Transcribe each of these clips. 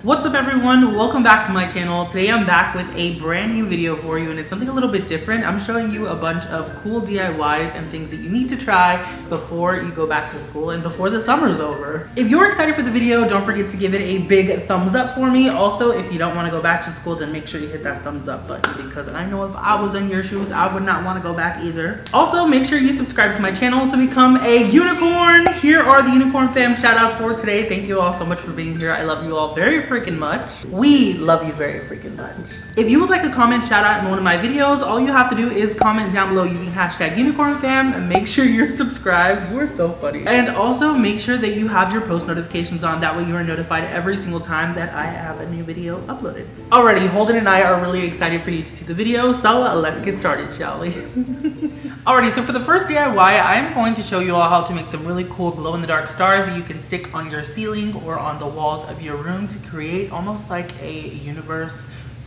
What's up everyone, welcome back to my channel. Today I'm back with a brand new video for you and it's something a little bit different. I'm showing you a bunch of cool DIYs and things that you need to try before you go back to school and before the summer's over. If you're excited for the video, don't forget to give it a big thumbs up for me. Also, if you don't want to go back to school, then make sure you hit that thumbs up button because I know if I was in your shoes, I would not want to go back either. Also, make sure you subscribe to my channel to become a unicorn. Here are the unicorn fam shout outs for today. Thank you all so much for being here. I love you all very freaking much. We love you very freaking much. If you would like a comment shout out in one of my videos, all you have to do is comment down below using hashtag unicorn fam and make sure you're subscribed. You are so funny. And also make sure that you have your post notifications on. That way you are notified every single time that I have a new video uploaded. Alrighty, Holden and I are really excited for you to see the video, so let's get started, shall we? Alrighty, so for the first DIY, I am going to show you all how to make some really cool glow-in-the-dark stars that you can stick on your ceiling or on the walls of your room to create almost like a universe,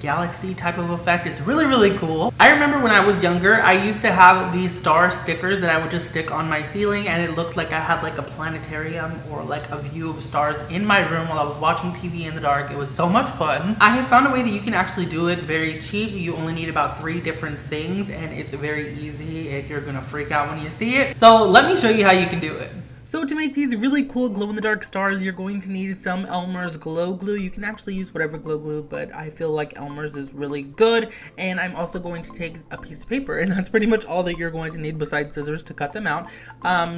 galaxy type of effect. It's really, really cool. I remember when I was younger, I used to have these star stickers that I would just stick on my ceiling and it looked like I had like a planetarium or like a view of stars in my room while I was watching TV in the dark. It was so much fun. I have found a way that you can actually do it very cheap. You only need about 3 different things and it's very easy if you're gonna freak out when you see it. So let me show you how you can do it. So to make these really cool glow-in-the-dark stars, you're going to need some Elmer's glow glue. You can actually use whatever glow glue, but I feel like Elmer's is really good. And I'm also going to take a piece of paper, and that's pretty much all that you're going to need besides scissors to cut them out.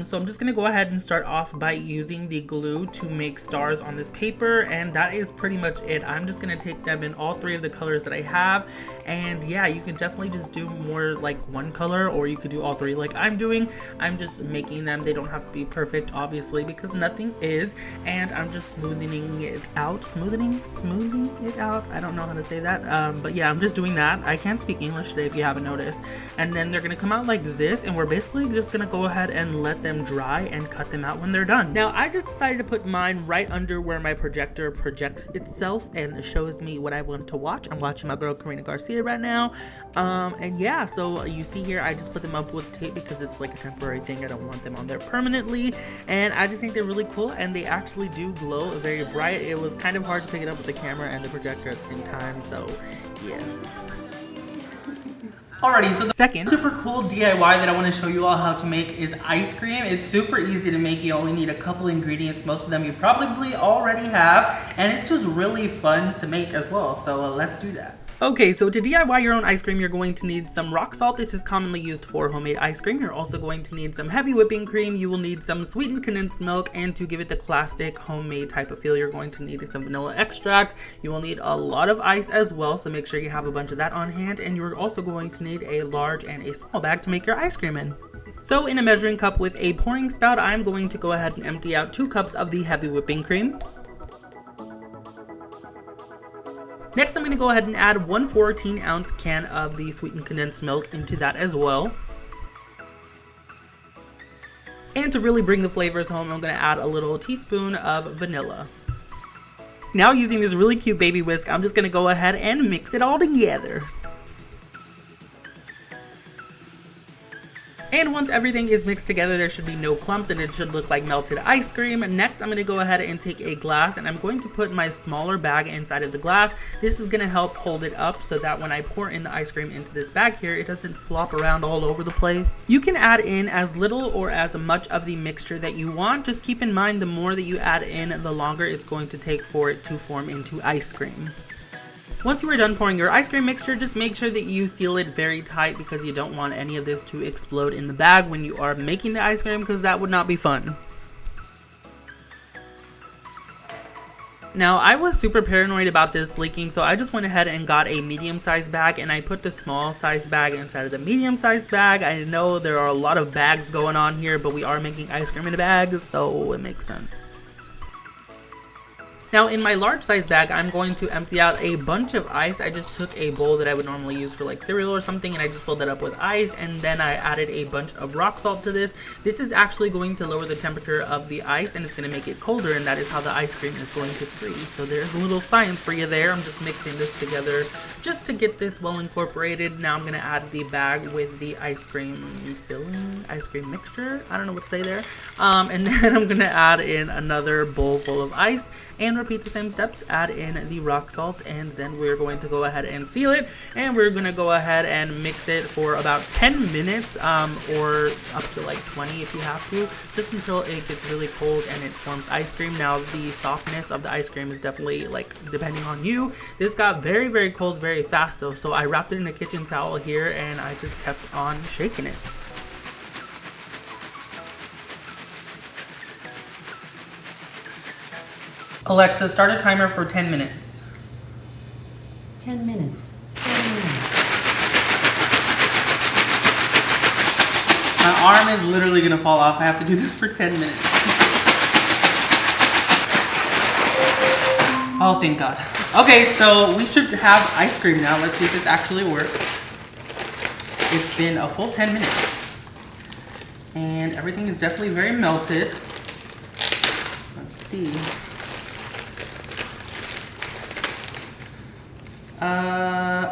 So I'm just going to go ahead and start off by using the glue to make stars on this paper, and that is pretty much it. I'm just going to take them in all 3 of the colors that I have, and yeah, you can definitely just do more like one color, or you could do all 3 like I'm doing. I'm just making them. They don't have to be perfect, obviously, because nothing is, and I'm just smoothing it out. Smoothing it out. I don't know how to say that, but yeah, I'm just doing that. I can't speak English today if you haven't noticed. And then they're gonna come out like this, and we're basically just gonna go ahead and let them dry and cut them out when they're done. Now, I just decided to put mine right under where my projector projects itself and shows me what I want to watch. I'm watching my girl Karina Garcia right now, and yeah, so you see here, I just put them up with tape because it's like a temporary thing. I don't want them on there permanently. And I just think they're really cool, and they actually do glow very bright. It was kind of hard to pick it up with the camera and the projector at the same time, so yeah. Alrighty, so the second super cool DIY that I want to show you all how to make is ice cream. It's super easy to make. You only need a couple ingredients. Most of them you probably already have, and it's just really fun to make as well. So let's do that. Okay, so to DIY your own ice cream, you're going to need some rock salt. This is commonly used for homemade ice cream. You're also going to need some heavy whipping cream. You will need some sweetened condensed milk, and to give it the classic homemade type of feel, you're going to need some vanilla extract. You will need a lot of ice as well, so make sure you have a bunch of that on hand, and you're also going to need a large and a small bag to make your ice cream in. So in a measuring cup with a pouring spout, I'm going to go ahead and empty out 2 cups of the heavy whipping cream. Next, I'm going to go ahead and add 1 14-ounce can of the sweetened condensed milk into that as well. And to really bring the flavors home, I'm going to add a little teaspoon of vanilla. Now, using this really cute baby whisk, I'm just going to go ahead and mix it all together. And once everything is mixed together, there should be no clumps and it should look like melted ice cream. Next, I'm going to go ahead and take a glass and I'm going to put my smaller bag inside of the glass. This is going to help hold it up so that when I pour in the ice cream into this bag here, it doesn't flop around all over the place. You can add in as little or as much of the mixture that you want. Just keep in mind, the more that you add in, the longer it's going to take for it to form into ice cream. Once you are done pouring your ice cream mixture, just make sure that you seal it very tight because you don't want any of this to explode in the bag when you are making the ice cream, because that would not be fun. Now, I was super paranoid about this leaking, so I just went ahead and got a medium-sized bag, and I put the small-sized bag inside of the medium-sized bag. I know there are a lot of bags going on here, but we are making ice cream in a bag, so it makes sense. Now in my large size bag, I'm going to empty out a bunch of ice. I just took a bowl that I would normally use for like cereal or something, and I just filled that up with ice, and then I added a bunch of rock salt to this. This is actually going to lower the temperature of the ice, and it's going to make it colder, and that is how the ice cream is going to freeze. So there's a little science for you there. I'm just mixing this together just to get this well incorporated. Now I'm going to add the bag with the ice cream filling, ice cream mixture. I don't know what to say there. And then I'm going to add in another bowl full of ice, and and repeat the same steps. Add in the rock salt, and then we're going to go ahead and seal it, and we're going to go ahead and mix it for about 10 minutes or up to like 20 if you have to, just until it gets really cold and it forms ice cream. Now the softness of the ice cream is definitely like depending on you. This got very, very cold very fast though, so I wrapped it in a kitchen towel here and I just kept on shaking it. Alexa, start a timer for 10 minutes. 10 minutes. 10 minutes. My arm is literally gonna fall off. I have to do this for 10 minutes. Oh, thank God. Okay, so we should have ice cream now. Let's see if this actually works. It's been a full 10 minutes. And everything is definitely very melted. Let's see.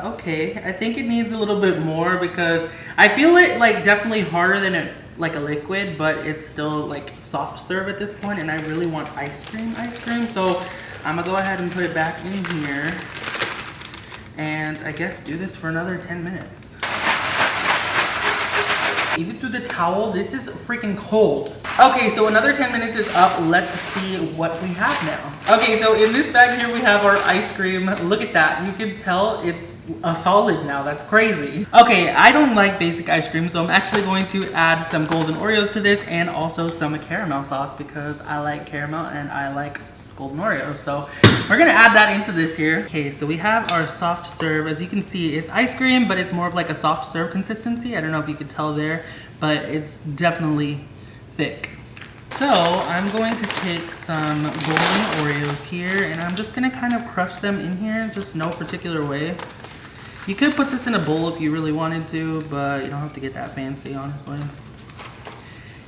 Okay, I think it needs a little bit more because I feel it like definitely harder than like a liquid, but it's still like soft serve at this point, and I really want ice cream, so I'm gonna go ahead and put it back in here and I guess do this for another 10 minutes. Even through the towel, this is freaking cold. Okay, so another 10 minutes is up. Let's see what we have now. Okay, so in this bag here, we have our ice cream. Look at that. You can tell it's a solid now. That's crazy. Okay, I don't like basic ice cream, so I'm actually going to add some golden Oreos to this and also some caramel sauce because I like caramel and I like golden Oreos. So we're gonna add that into this here. Okay, so we have our soft serve. As you can see, it's ice cream, but it's more of like a soft serve consistency. I don't know if you could tell there, but it's definitely thick. So I'm going to take some golden Oreos here and I'm just gonna kind of crush them in here, just no particular way. You could put this in a bowl if you really wanted to, but you don't have to get that fancy, honestly.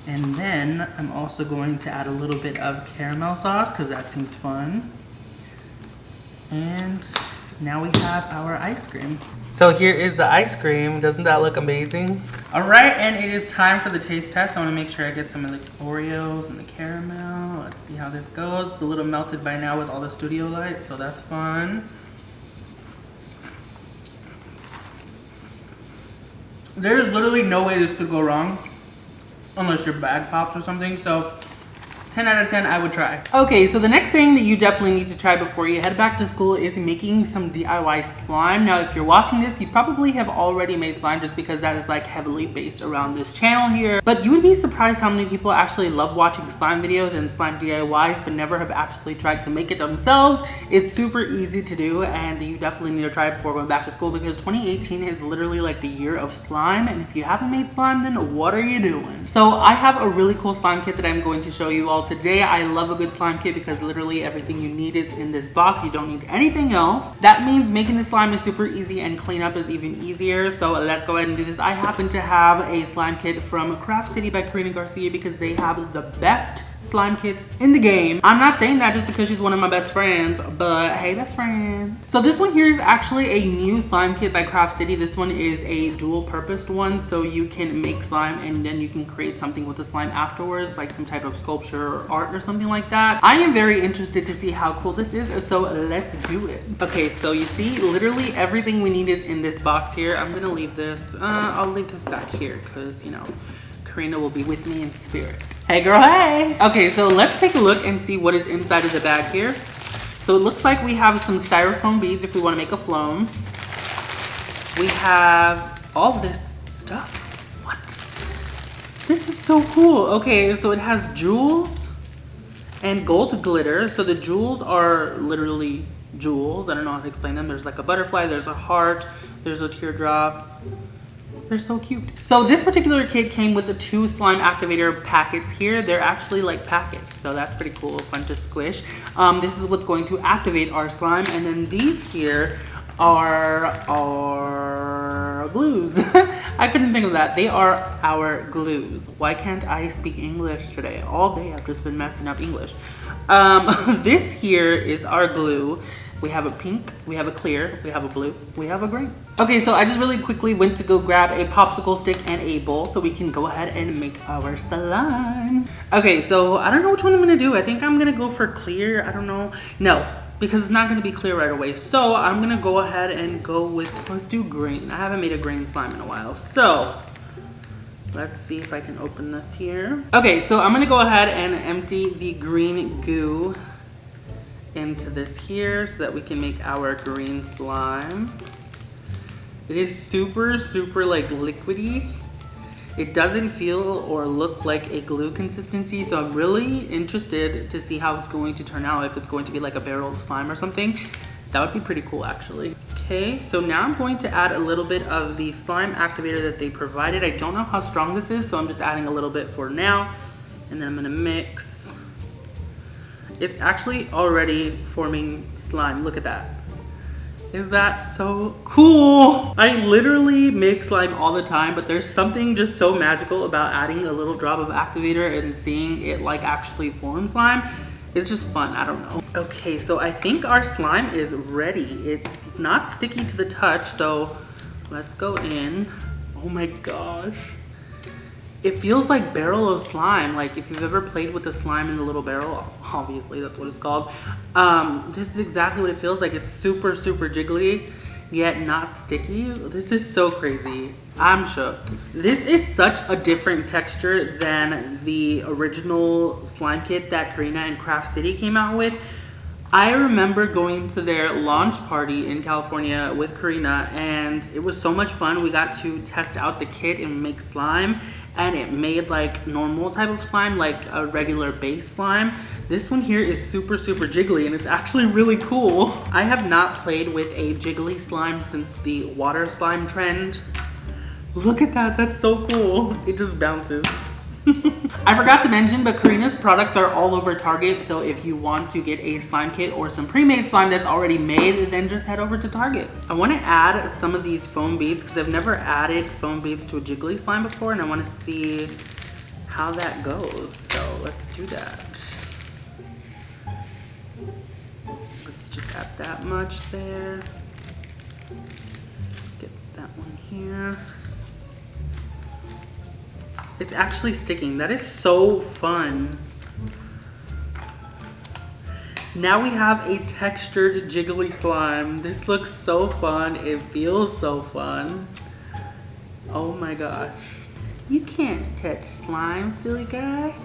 And then I'm also going to add a little bit of caramel sauce because that seems fun. And now we have our ice cream. So here is the ice cream. Doesn't that look amazing? All right, and it is time for the taste test. I want to make sure I get some of the Oreos and the caramel. Let's see how this goes. It's a little melted by now with all the studio lights, so that's fun. There's literally no way this could go wrong. Unless your bag pops or something, so 10 out of 10, I would try. Okay, so the next thing that you definitely need to try before you head back to school is making some DIY slime. Now, if you're watching this, you probably have already made slime just because that is like heavily based around this channel here. But you would be surprised how many people actually love watching slime videos and slime DIYs, but never have actually tried to make it themselves. It's super easy to do, and you definitely need to try it before going back to school because 2018 is literally like the year of slime. And if you haven't made slime, then what are you doing? So I have a really cool slime kit that I'm going to show you all today. I love a good slime kit because literally everything you need is in this box. You don't need anything else. That means making the slime is super easy and cleanup is even easier. So let's go ahead and do this. I happen to have a slime kit from Craft City by Karina Garcia because they have the best slime kits in the game. I'm not saying that just because she's one of my best friends, but hey, best friend. So this one here is actually a new slime kit by Craft City. This one is a dual purposed one, so you can make slime and then you can create something with the slime afterwards, like some type of sculpture or art or something like that. I am very interested to see how cool this is, so let's do it. Okay, so you see literally everything we need is in this box here. I'm gonna leave this, I'll leave this back here because, you know, Karina will be with me in spirit. Hey girl, hey! Okay, so let's take a look and see what is inside of the bag here. So it looks like we have some styrofoam beads if we want to make a floam. We have all this stuff. What? This is so cool. Okay, so it has jewels and gold glitter. So the jewels are literally jewels. I don't know how to explain them. There's like a butterfly, there's a heart, there's a teardrop. They're so cute. So this particular kit came with the 2 slime activator packets here. They're actually like packets, so that's pretty cool, fun to squish. This is what's going to activate our slime, and then these here are our glues. I couldn't think of that. They are our glues. Why can't I speak English today? All day I've just been messing up English. This here is our glue. We have a pink, we have a clear, we have a blue, we have a green. Okay, so I just really quickly went to go grab a popsicle stick and a bowl so we can go ahead and make our slime. Okay, so I don't know which one I'm gonna do. I think I'm gonna go for clear, I don't know. No, because it's not gonna be clear right away. So I'm gonna go ahead and go with, let's do green. I haven't made a green slime in a while. So let's see if I can open this here. Okay, so I'm gonna go ahead and empty the green goo into this here so that we can make our green slime. It is super like liquidy. It doesn't feel or look like a glue consistency, so I'm really interested to see how it's going to turn out. If it's going to be like a barrel of slime or something, that would be pretty cool actually. Okay, so now I'm going to add a little bit of the slime activator that they provided. I don't know how strong this is, so I'm just adding a little bit for now, and then I'm gonna mix. It's actually already forming slime. Look at that. Is that so cool? I literally make slime all the time, but there's something just so magical about adding a little drop of activator and seeing it like actually form slime. It's just fun, I don't know. Okay, so I think our slime is ready. It's not sticky to the touch, so let's go in. Oh my gosh. It feels like barrel of slime. Like if you've ever played with the slime in the little barrel, obviously that's what it's called. This is exactly what it feels like. It's super jiggly, yet not sticky. This is so crazy. I'm shook. This is such a different texture than the original slime kit that Karina and Craft City came out with. I remember going to their launch party in California with Karina, and it was so much fun. We got to test out the kit and make slime, and it made like normal type of slime, like a regular base slime. This one here is super jiggly, and it's actually really cool. I have not played with a jiggly slime since the water slime trend. Look at that, that's so cool. It just bounces. I forgot to mention, but Karina's products are all over Target, so if you want to get a slime kit or some pre-made slime that's already made, then just head over to Target. I want to add some of these foam beads because I've never added foam beads to a jiggly slime before, and I want to see how that goes. So let's do that. Let's just add that much there. Get that one here. It's actually sticking. That is so fun. Now we have a textured jiggly slime. This looks so fun. It feels so fun. Oh my gosh. You can't touch slime, silly guy.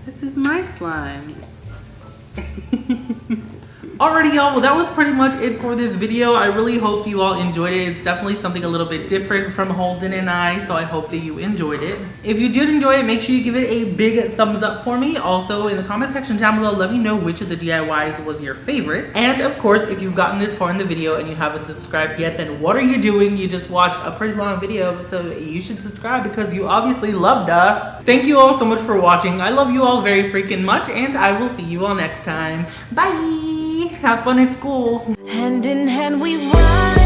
This is my slime. Alrighty y'all, well that was pretty much it for this video. I really hope you all enjoyed it. It's definitely something a little bit different from Holden and I, so I hope that you enjoyed it. If you did enjoy it, make sure you give it a big thumbs up for me. Also in the comment section down below, let me know which of the DIYs was your favorite. And of course, if you've gotten this far in the video and you haven't subscribed yet, then what are you doing? You just watched a pretty long video, so you should subscribe because you obviously loved us. Thank you all so much for watching. I love you all very freaking much, and I will see you all next time. Bye! Have fun at school. Hand in hand we run.